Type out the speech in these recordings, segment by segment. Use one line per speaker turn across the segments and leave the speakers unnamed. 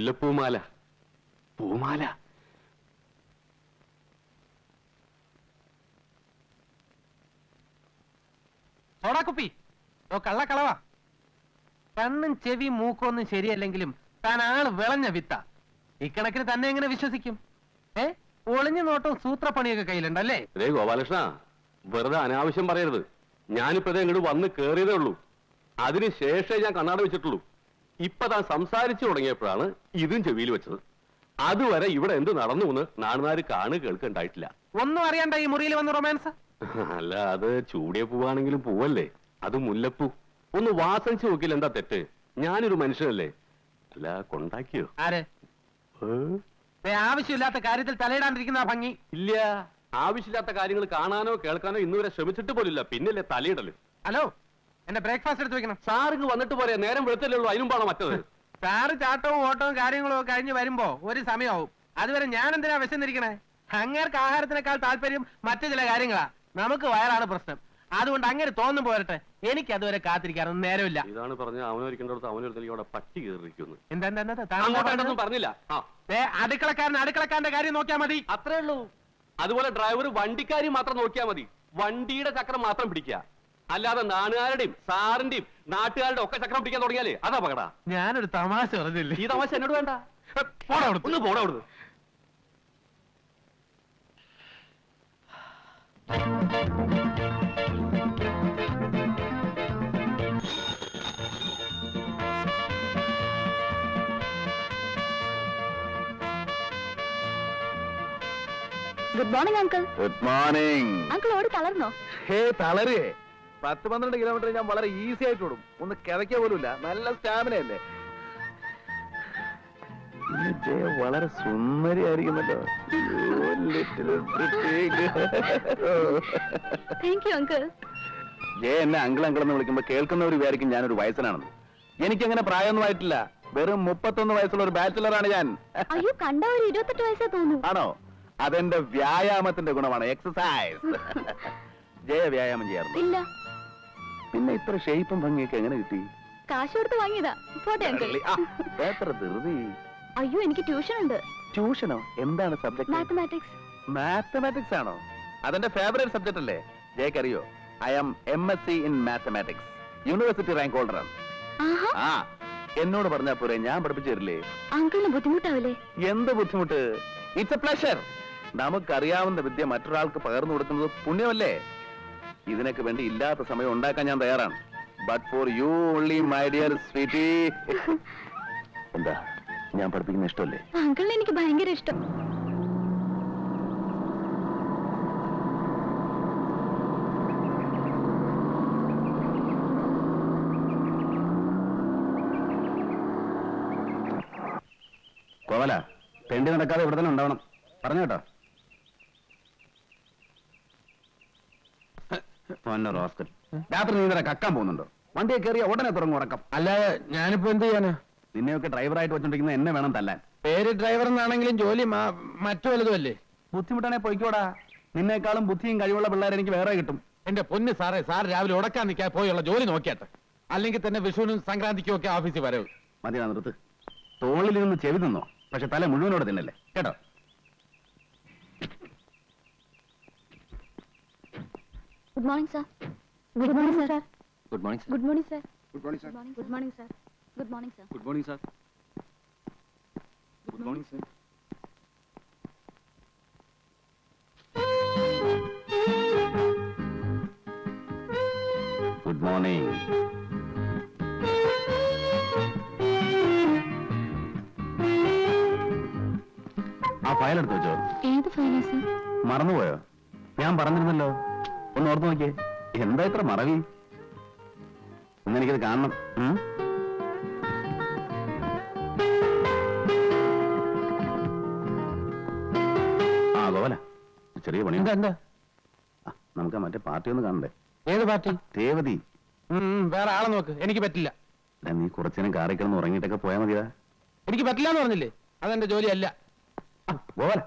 മുല്ലപ്പൂമാല. പൂമാല.
സോടാക്കുപ്പി കള്ളക്കളവാ. കണ്ണും ചെവി മൂക്കൊന്നും ശരിയല്ലെങ്കിലും താൻ ആള് വിളഞ്ഞ വിത്ത. ഇക്കണക്കിന് തന്നെ എങ്ങനെ വിശ്വസിക്കും? ഒളിഞ്ഞു നോട്ടവും സൂത്രപ്പണിയൊക്കെ കയ്യിലുണ്ടല്ലേ?
അതേ ഗോപാലകൃഷ്ണ, വെറുതെ അനാവശ്യം പറയരുത്. ഞാനിപ്പോ ഇങ്ങോട്ട് വന്ന് കേറിയതേ ഉള്ളൂ. അതിനുശേഷമേ ഞാൻ കണ്ണാട വെച്ചിട്ടുള്ളൂ. ഇപ്പൊ താൻ സംസാരിച്ചു തുടങ്ങിയപ്പോഴാണ് ഇതും ചെവിയിൽ വെച്ചത്. അതുവരെ ഇവിടെ എന്ത് നടന്നു എന്ന് നാടുനാര് കേൾക്കുണ്ടായിട്ടില്ല.
ഒന്നും അറിയണ്ട ഈ മുറിയിൽ വന്ന് റൊമാൻസ്.
അല്ല, അത് ചൂടിയ പൂവാണെങ്കിലും പൂവല്ലേ, അത് മുല്ലപ്പൂ. ഒന്ന് വാസനിച്ച് നോക്കില്ല, എന്താ തെറ്റ്? ഞാനൊരു മനുഷ്യനല്ലേ. അല്ല, കൊണ്ടാക്കിയോ?
ആരെ? ആവശ്യമില്ലാത്ത കാര്യത്തിൽ തലയിടാണ്ടിരിക്കുന്ന ഭംഗി
ഇല്ല. ആവശ്യമില്ലാത്ത കാര്യങ്ങൾ കാണാനോ കേൾക്കാനോ ഇന്നുവരെ ശ്രമിച്ചിട്ട് പോലില്ല. പിന്നല്ലേ തലയിടല്.
ഹലോ, എന്റെ ബ്രേക്ക്ഫാസ്റ്റ് എടുത്ത് വെക്കണം.
സാറിങ് വന്നിട്ട് പോരെ, നേരം വെളുത്തല്ലേ ഉള്ളൂ. അതിനും പാടാ മറ്റത്.
സാറ് ചാട്ടവും ഓട്ടവും കാര്യങ്ങളും ഒക്കെ കഴിഞ്ഞ് വരുമ്പോ ഒരു സമയമാവും. അതുവരെ ഞാൻ എന്തിനാ വിശന്നിരിക്കണേ? അങ്ങേർക്ക് ആഹാരത്തിനേക്കാൾ താല്പര്യം മറ്റു ചില കാര്യങ്ങളാ. നമുക്ക് വയറാണ് പ്രശ്നം. അതുകൊണ്ട് അങ്ങനെ തോന്നും പോരട്ടെ. എനിക്ക് അതുവരെ കാത്തിരിക്കാനൊന്നും നേരമില്ല.
ഇതാണ് പറഞ്ഞ അവനൊരിക്കേണ്ടടുത്ത് അവനൊരു പട്ടി കയറിയിരിക്കുന്നു.
എന്താ
പറഞ്ഞില്ല.
അടുക്കളക്കാരന്റെ കാര്യം നോക്കിയാൽ മതി.
അത്രേ ഉള്ളൂ. അതുപോലെ ഡ്രൈവർ വണ്ടിക്കാരി മാത്രം നോക്കിയാൽ മതി. വണ്ടിയുടെ ചക്രം മാത്രം പിടിക്കുക. അല്ലാതെ നാട്ടുകാരുടെയും സാറിന്റെയും നാട്ടുകാരുടെ ഒക്കെ ചക്രം പിടിക്കാൻ തുടങ്ങിയാലേ അതാ പകടാ.
ഞാനൊരു തമാശ പറഞ്ഞില്ലേ?
ഈ തമാശ എന്നോട് വേണ്ട. ഒന്ന് പോടാ അവിടുന്ന്.
Good morning uncle.
Good morning.
Uncle ഓടി തളർന്നോ?
ഹേ, തളരേ. 10-12 കിലോമീറ്റർ ഞാൻ വളരെ ഈസി ആയിട്ട് ഓടും. ഒന്ന് കിതയ്ക്ക പോലുമില്ല. നല്ല സ്റ്റാമിന അല്ലേ. ജയ വളരെ സുന്ദരിയായിരിക്കുന്നല്ലോ.
Thank you uncle.
ജയ എന്നെ അങ്കിൾ എന്ന് വിളിക്കുമ്പോ കേൾക്കുന്നവർ വിചാരിക്കും ഞാനൊരു വയസ്സനാണെന്ന്. എനിക്കങ്ങനെ പ്രായമൊന്നും ആയിട്ടില്ല. വെറും 31 വയസ്സുള്ള ഒരു ബാച്ചിലറാണ് ഞാൻ.
അയ്യോ, കണ്ട ഒരു 28 വയസ്സേ തോന്നുന്നു.
ആണോ? അതെന്റെ വ്യായാമത്തിന്റെ ഗുണമാണ്, എക്സസൈസ്. ജയ വ്യായാമം ചെയ്യാറുണ്ട്?
ഇല്ല.
പിന്നെ ഇത്ര ഷേപ്പും ഭംഗിയൊക്കെ എങ്ങനെ കിട്ടി?
കാശ് കൊടുത്ത് വാങ്ങിയതാ. പോട്ടെ അങ്കിൾ.
എത്ര ധൃതി.
അയ്യോ, എനിക്ക് ട്യൂഷൻ ഉണ്ട്.
ട്യൂഷനോ? എന്താണ് സബ്ജക്ട്?
മാത്തമാറ്റിക്സ്.
മാത്തമാറ്റിക്സ് ആണോ? അതെന്റെ ഫേവറേറ്റ് സബ്ജക്ട് അല്ലേ. ജയക്കറിയോ, I am MSc in mathematics. University rank holder ആണ്. ആ, എന്നോട് പറഞ്ഞാ പോരെ, ഞാൻ പഠിപ്പിച്ചു തരില്ലേ?
അങ്കിളിന് ബുദ്ധിമുട്ടാവില്ലേ?
എന്ത് ബുദ്ധിമുട്ട്? It's A pleasure. നമുക്കറിയാവുന്ന വിദ്യ മറ്റൊരാൾക്ക് പകർന്നു കൊടുക്കുന്നത് പുണ്യമല്ലേ. ഇതിനൊക്കെ വേണ്ടി ഇല്ലാത്ത സമയം ഉണ്ടാക്കാൻ ഞാൻ തയ്യാറാണ്. But for you only, my dear sweetie. എന്താ, ഞാൻ പഠിപ്പിക്കുന്ന ഇഷ്ടമല്ലേ?
അങ്കിളിന് എനിക്ക് ഭയങ്കര ഇഷ്ടം.
കോവല, തെണ്ടി നടക്കാതെ ഇവിടെ തന്നെ ഉണ്ടാവണം. പറഞ്ഞു കേട്ടോ. റോസ്കൽ, രാത്രി നീ ഇന്നലെ കക്കാൻ പോകുന്നുണ്ടോ? വണ്ടിയെ കയറിയ ഉടനെ തുടങ്ങും ഉറക്കം.
അല്ലാതെ ഞാനിപ്പോ എന്ത് ചെയ്യാനാ?
നിന്നെയൊക്കെ ഡ്രൈവറായിട്ട് വെച്ചോണ്ടിരിക്കുന്ന എന്നെ വേണം തല്ലാൻ.
പേര് ഡ്രൈവർ എന്നാണെങ്കിലും ജോലി മറ്റു വലുതും അല്ലേ.
ബുദ്ധിമുട്ടാണെ പോയിക്കോടാ. നിന്നേക്കാളും ബുദ്ധിയും കഴിവുള്ള പിള്ളേരെ എനിക്ക് വേറെ കിട്ടും.
എന്റെ പൊന്ന് സാറേ, സാർ രാവിലെ ഉടക്കാൻ നിൽക്കാൻ പോയുള്ള ജോലി നോക്കിയാട്ടെ. അല്ലെങ്കിൽ തന്നെ വിഷുവിനും സംക്രാന്തിക്കും ഒക്കെ ഓഫീസിൽ വരവ്.
മതിയാ, നിർത്ത്. തോളിൽ നിന്ന് ചെവി നിന്നോ, പക്ഷെ തല മുഴുവനോടെ തിന്നല്ലേ കേട്ടോ.
Good morning sir. Good morning sir.
Good morning sir.
Good morning sir.
Good morning sir.
Good morning sir. Good morning sir.
Good morning sir. Good morning sir. Good morning. ആ ഫയൽ എടുത്ത് വെച്ചോ.
ഏത് ഫയലാ സർ?
മറന്നുപോയോ? ഞാൻ പറഞ്ഞിരുന്നല്ലോ, ഒന്ന് ഓർത്ത് നോക്കിയേ. എന്താ ഇത്ര മറവി? ഇന്നെനിക്കത് കാണണം. ആ ഗോവല, ചെറിയ പണി.
എന്താ?
നമുക്ക് മറ്റേ പാർട്ടി ഒന്ന് കാണണ്ടേ?
ഏത് പാർട്ടി?
രേവതി.
വേറെ ആളെ നോക്ക്, എനിക്ക് പറ്റില്ല.
നീ കുറച്ചേരം കാറിൽ കിടന്ന് ഉറങ്ങിയിട്ടൊക്കെ പോയാൽ മതിയാ.
എനിക്ക് പറ്റില്ല എന്ന് പറഞ്ഞില്ലേ, അതെന്റെ ജോലിയല്ല.
ഗോവല,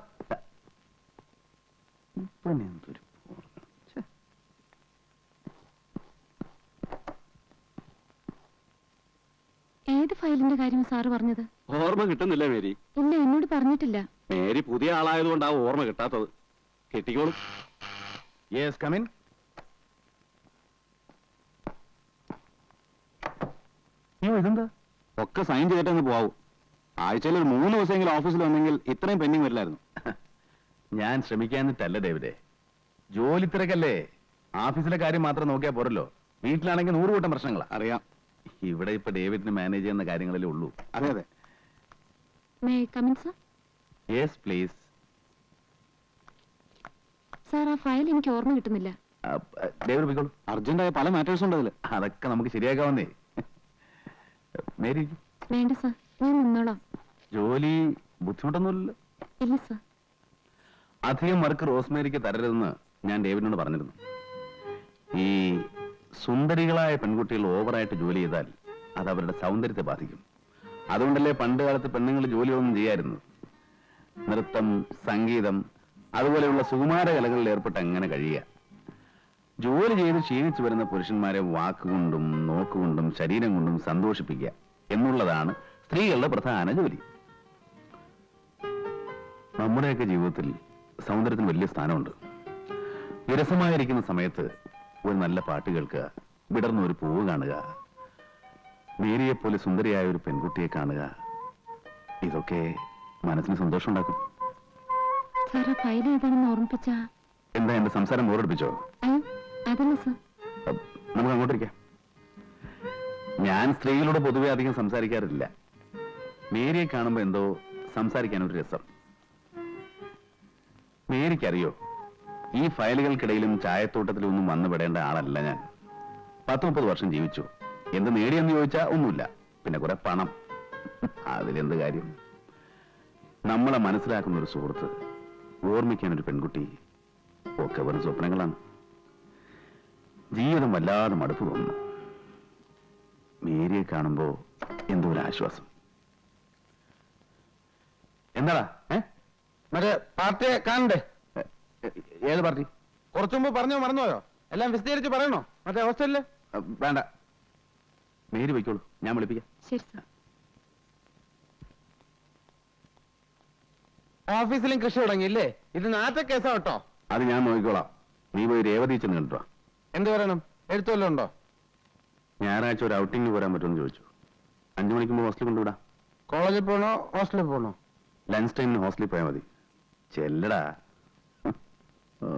ഏത് ഫയലിന്റെ കാര്യം സാറ് പറഞ്ഞത്?
ഓർമ്മ കിട്ടുന്നില്ല മേരി.
ഇല്ല, എന്നോട് പറഞ്ഞിട്ടില്ല.
മേരി പുതിയ ആളായതുകൊണ്ടാവും ഓർമ്മ കിട്ടാത്തത്. കിട്ടിക്കോളും.
Yes come in.
ഇതെന്താ? ഒക്കെ സൈൻ ചെയ്തിട്ടങ്ങ് പോവും. ആഴ്ചയിൽ ഒരു 3 ദിവസമെങ്കിലും ഓഫീസിൽ വന്നെങ്കിൽ ഇത്രയും പെൻഡിങ് വരില്ലായിരുന്നു.
ഞാൻ ശ്രമിക്കാന്നിട്ടല്ല ഡേവിഡേ, ജോലി തിരക്കല്ലേ. ഓഫീസിലെ കാര്യം മാത്രം നോക്കിയാൽ പോരല്ലോ. വീട്ടിലാണെങ്കിൽ 100 കൂട്ടം പ്രശ്നങ്ങളാ.
അറിയാം.
ഇവിടെ ഇപ്പൊ ഡേവിഡിന് മാനേജ് ചെയ്യുന്ന കാര്യങ്ങളല്ലേ ഉള്ളൂ.
അതെ അതെ.
May come in sir?
Yes please.
Sir, ആ ഫയൽ എനിക്ക് ഓർമ്മ കിട്ടുന്നില്ല.
ഡേവിഡ് പോയിക്കോളൂ.
അർജന്റായ പല മാറ്റേഴ്സ് ഉണ്ട് അതിൽ.
അതൊക്കെ നമുക്ക് ശരിയാക്കാവുന്നേ. മേരി,
വേണ്ട സാർ, ഞാൻ നിന്നോളാം.
ജോലി ബുദ്ധിമുട്ടൊന്നുമില്ലല്ലോ?
ഇല്ല സാർ.
അധികം വർക്ക് റോസ്മേരിക്ക് തരരുതെന്ന് ഞാൻ ഡേവിഡിനോട് പറഞ്ഞിരുന്നു. ഈ സുന്ദരികളായ പെൺകുട്ടികൾ ഓവറായിട്ട് ജോലി ചെയ്താൽ അത് അവരുടെ സൗന്ദര്യത്തെ ബാധിക്കും. അതുകൊണ്ടല്ലേ പണ്ട് കാലത്ത് പെണ്ണുങ്ങൾ ജോലിയൊന്നും ചെയ്യായിരുന്നു. നൃത്തം, സംഗീതം, അതുപോലെയുള്ള സുകുമാര കലകളിൽ ഏർപ്പെട്ട് അങ്ങനെ കഴിയുക. ജോലി ചെയ്ത് ക്ഷീണിച്ചു വരുന്ന പുരുഷന്മാരെ വാക്കുകൊണ്ടും നോക്കുകൊണ്ടും ശരീരം കൊണ്ടും സന്തോഷിപ്പിക്കുക എന്നുള്ളതാണ് സ്ത്രീകളുടെ പ്രധാന ജോലി. നമ്മുടെയൊക്കെ ജീവിതത്തിൽ സൗന്ദര്യത്തിന് വലിയ സ്ഥാനമുണ്ട്. വിരസമായിരിക്കുന്ന സമയത്ത് ഒരു നല്ല പാട്ട് കേൾക്കുക, വിടർന്ന ഒരു പൂവ് കാണുക, മേരിയെപ്പോലെ സുന്ദരിയായ ഒരു പെൺകുട്ടിയെ കാണുക, ഇതൊക്കെ മനസ്സിന് സന്തോഷം ഉണ്ടാക്കും.
സാർ, ആ ഫയൽ ഏതാണെന്ന് ഓർമ്മിപ്പിച്ചാ?
എന്താ എന്റെ സംസാരം ബോറടിപ്പിച്ചോ?
അയ്യോ, അതല്ല സാർ.
നമുക്ക് അങ്ങോട്ടിരിക്കാം. ഞാൻ സ്ത്രീകളോട് പൊതുവെ അധികം സംസാരിക്കാറില്ല. മേരിയെ കാണുമ്പോ എന്തോ സംസാരിക്കാനൊരു രസം. മേരിക്കറിയോ, ഈ ഫയലുകൾക്കിടയിലും ചായത്തോട്ടത്തിലും ഒന്നും വന്നു പെടേണ്ട ആളല്ല ഞാൻ. 10-30 വർഷം ജീവിച്ചു. എന്ത് നേടിയെന്ന് ചോദിച്ചാ ഒന്നുമില്ല. പിന്നെ കുറെ പണം, അതിലെന്ത് കാര്യം? നമ്മളെ മനസ്സിലാക്കുന്ന ഒരു സുഹൃത്ത്, ഓർമ്മിക്കാൻ ഒരു പെൺകുട്ടി, ഒക്കെ വെറും സ്വപ്നങ്ങളാണ്. ജീവിതം വല്ലാതെ മടുപ്പ് തോന്നുന്നു. മേരിയെ കാണുമ്പോ എന്തോ ഒരു ആശ്വാസം. എന്താടാ?
മറ്റേ പാർട്ടിയെ കാണണ്ടേ?
ഏത് പാർട്ടി?
കുറച്ചു മുമ്പ് പറഞ്ഞോ മറന്നുപോയോ? എല്ലാം വിശദീകരിച്ച് പറയണോ? മറ്റേ ഹോസ്റ്റലില്?
വേണ്ട, മേരി വയ്ക്കോളൂ, ഞാൻ വിളിപ്പിക്കാം.
ശരി സാർ.
ഓഫീസിലും കൃഷി തുടങ്ങിയില്ലേ? ഇത് നാറ്റ കേസാ കേട്ടോ.
അത് ഞാൻ നോക്കിക്കോളാം. നീ പോയി രേവതി ചെന്ന് കണ്ടിട്ടോ.
എന്ത് പറയണം? എഴുത്തുവല്ലോ ഉണ്ടോ?
ഞായറാഴ്ച ഒരു ഔട്ടിങ്ങിന് പോരാൻ പറ്റുമെന്ന് ചോദിച്ചു. 5 മണിക്ക് മുമ്പ് ഹോസ്റ്റലിൽ കൊണ്ടുവിടാം.
കോളേജിൽ പോകണോ ഹോസ്റ്റലിൽ പോകണോ?
ലഞ്ച് ടൈമിന് ഹോസ്റ്റലിൽ പോയാൽ മതി. ചെല്ലടാ. ഓ